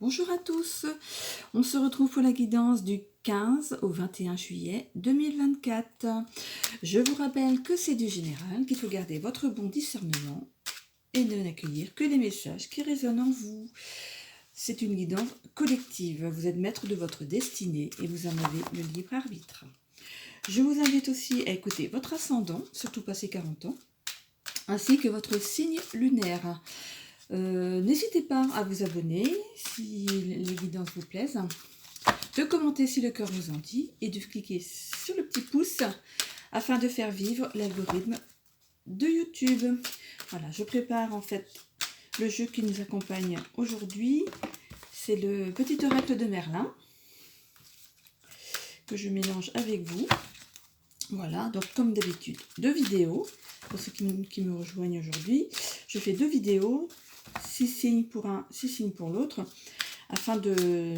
Bonjour à tous, on se retrouve pour la guidance du 15 au 21 juillet 2024. Je vous rappelle que c'est du général, qu'il faut garder votre bon discernement et ne n'accueillir que les messages qui résonnent en vous. C'est une guidance collective, vous êtes maître de votre destinée et vous en avez le libre arbitre. Je vous invite aussi à écouter votre ascendant, surtout passé 40 ans, ainsi que votre signe lunaire. N'hésitez pas à vous abonner si les guidances vous plaisent, de commenter si le cœur vous en dit et de cliquer sur le petit pouce afin de faire vivre l'algorithme de YouTube. Voilà, je prépare en fait le jeu qui nous accompagne aujourd'hui. C'est le petit oracle de Merlin que je mélange avec vous. Voilà, donc comme d'habitude, 2 vidéos. Pour ceux qui me rejoignent aujourd'hui, je fais 2 vidéos, 6 signes pour un, 6 signes pour l'autre, afin que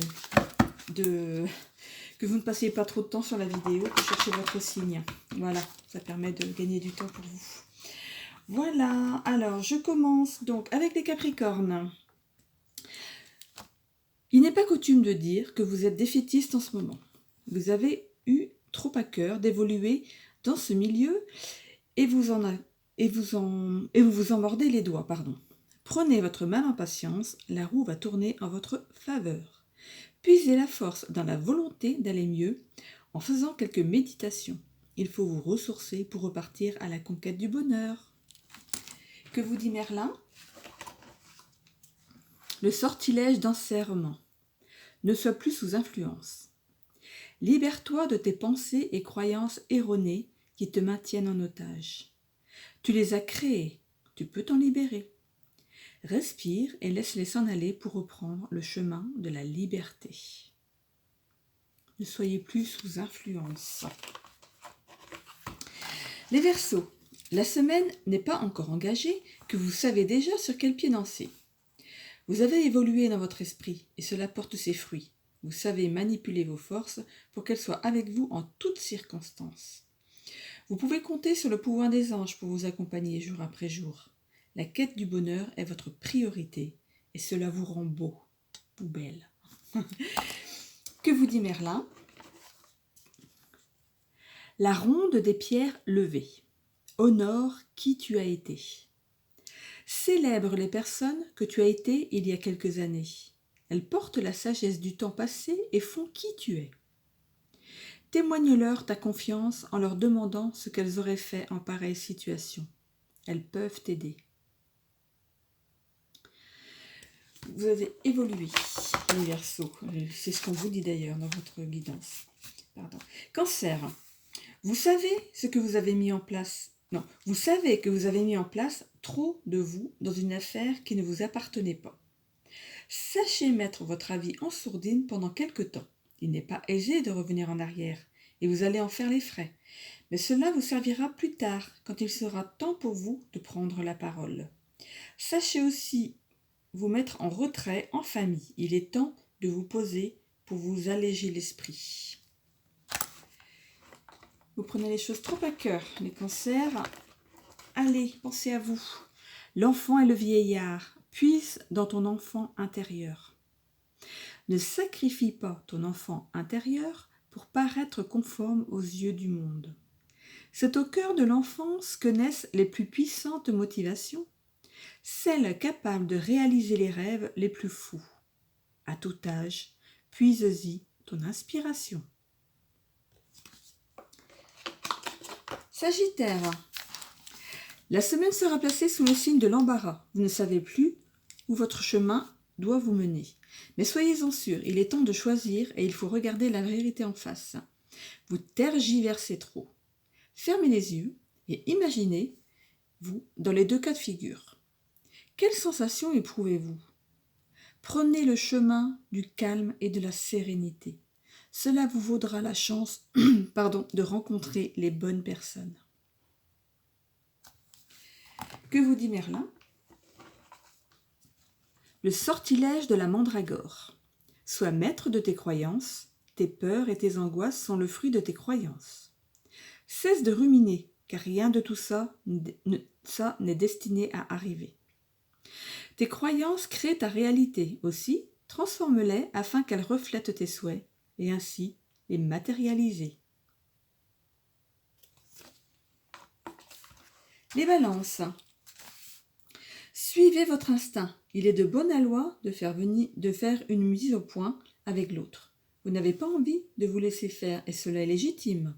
vous ne passiez pas trop de temps sur la vidéo pour chercher votre signe. Voilà, ça permet de gagner du temps pour vous. Voilà, alors je commence donc avec les Capricornes. Il n'est pas coutume de dire que vous êtes défaitiste en ce moment. Vous avez eu trop à cœur d'évoluer dans ce milieu et vous vous en mordez les doigts, pardon. Prenez votre mal en patience, la roue va tourner en votre faveur. Puisez la force dans la volonté d'aller mieux en faisant quelques méditations. Il faut vous ressourcer pour repartir à la conquête du bonheur. Que vous dit Merlin ? Le sortilège d'enserrement. Ne sois plus sous influence. Libère-toi de tes pensées et croyances erronées qui te maintiennent en otage. Tu les as créées, tu peux t'en libérer. Respire et laisse-les s'en aller pour reprendre le chemin de la liberté. Ne soyez plus sous influence. Les Verseaux, la semaine n'est pas encore engagée que vous savez déjà sur quel pied danser. Vous avez évolué dans votre esprit et cela porte ses fruits. Vous savez manipuler vos forces pour qu'elles soient avec vous en toutes circonstances. Vous pouvez compter sur le pouvoir des anges pour vous accompagner jour après jour. La quête du bonheur est votre priorité et cela vous rend beau ou belle. Que vous dit Merlin ? La ronde des pierres levées. Honore qui tu as été. Célèbre les personnes que tu as été il y a quelques années. Elles portent la sagesse du temps passé et font qui tu es. Témoigne-leur ta confiance en leur demandant ce qu'elles auraient fait en pareille situation. Elles peuvent t'aider. Vous avez évolué, les Verseaux. C'est ce qu'on vous dit d'ailleurs dans votre guidance. Pardon. Cancer. Vous savez ce que vous avez mis en place. Non, vous savez que vous avez mis en place trop de vous dans une affaire qui ne vous appartenait pas. Sachez mettre votre avis en sourdine pendant quelque temps. Il n'est pas aisé de revenir en arrière et vous allez en faire les frais. Mais cela vous servira plus tard quand il sera temps pour vous de prendre la parole. Sachez aussi vous mettre en retrait en famille. Il est temps de vous poser pour vous alléger l'esprit. Vous prenez les choses trop à cœur, les cancers. Allez, pensez à vous. L'enfant et le vieillard. Puise dans ton enfant intérieur. Ne sacrifie pas ton enfant intérieur pour paraître conforme aux yeux du monde. C'est au cœur de l'enfance que naissent les plus puissantes motivations, celles capables de réaliser les rêves les plus fous. À tout âge, puise-y ton inspiration. Sagittaire. La semaine sera placée sous le signe de l'embarras. Vous ne savez plus où votre chemin doit vous mener. Mais soyez-en sûrs, il est temps de choisir et il faut regarder la vérité en face. Vous tergiversez trop. Fermez les yeux et imaginez-vous dans les 2 cas de figure. Quelle sensation éprouvez-vous ? Prenez le chemin du calme et de la sérénité. Cela vous vaudra la chance de rencontrer les bonnes personnes. Que vous dit Merlin ? Le sortilège de la mandragore. Sois maître de tes croyances, tes peurs et tes angoisses sont le fruit de tes croyances. Cesse de ruminer, car rien de tout ça n'est destiné à arriver. Tes croyances créent ta réalité. Aussi, Transforme-les afin qu'elles reflètent tes souhaits et ainsi les matérialiser. Les balances. Suivez votre instinct. Il est de bonne loi de faire une mise au point avec l'autre. Vous n'avez pas envie de vous laisser faire et cela est légitime.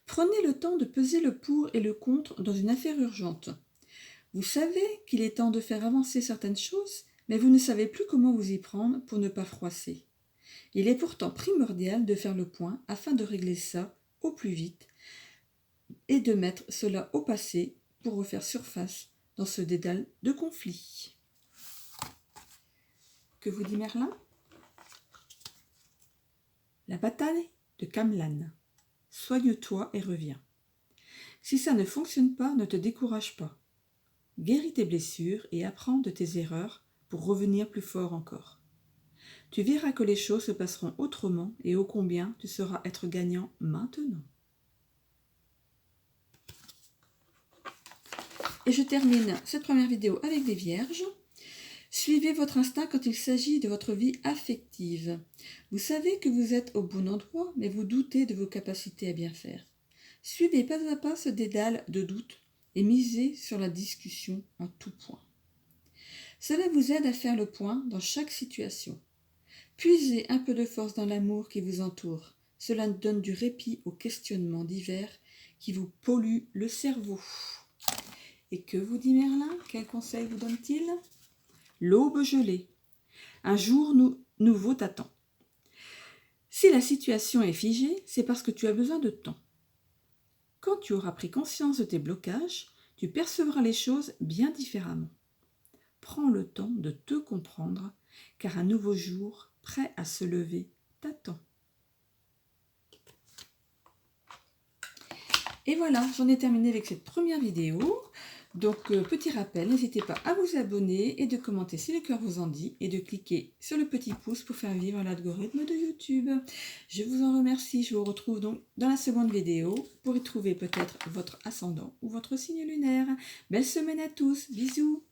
Prenez le temps de peser le pour et le contre dans une affaire urgente. Vous savez qu'il est temps de faire avancer certaines choses, mais vous ne savez plus comment vous y prendre pour ne pas froisser. Il est pourtant primordial de faire le point afin de régler ça au plus vite et de mettre cela au passé pour refaire surface dans ce dédale de conflit. Que vous dit Merlin? La bataille de Camlann. Soigne-toi et reviens. Si ça ne fonctionne pas, ne te décourage pas. Guéris tes blessures et apprends de tes erreurs pour revenir plus fort encore. Tu verras que les choses se passeront autrement et ô combien tu sauras être gagnant maintenant. Et je termine cette première vidéo avec des vierges. Suivez votre instinct quand il s'agit de votre vie affective. Vous savez que vous êtes au bon endroit, mais vous doutez de vos capacités à bien faire. Suivez pas à pas ce dédale de doute et misez sur la discussion en tout point. Cela vous aide à faire le point dans chaque situation. Puisez un peu de force dans l'amour qui vous entoure. Cela donne du répit aux questionnements divers qui vous polluent le cerveau. Et que vous dit Merlin? Quel conseil vous donne-t-il? L'aube gelée. Un jour nouveau t'attend. Si la situation est figée, c'est parce que tu as besoin de temps. Quand tu auras pris conscience de tes blocages, tu percevras les choses bien différemment. Prends le temps de te comprendre, car un nouveau jour, prêt à se lever, t'attend. Et voilà, j'en ai terminé avec cette première vidéo. Donc, petit rappel, n'hésitez pas à vous abonner et de commenter si le cœur vous en dit et de cliquer sur le petit pouce pour faire vivre l'algorithme de YouTube. Je vous en remercie. Je vous retrouve donc dans la seconde vidéo pour y trouver peut-être votre ascendant ou votre signe lunaire. Belle semaine à tous. Bisous.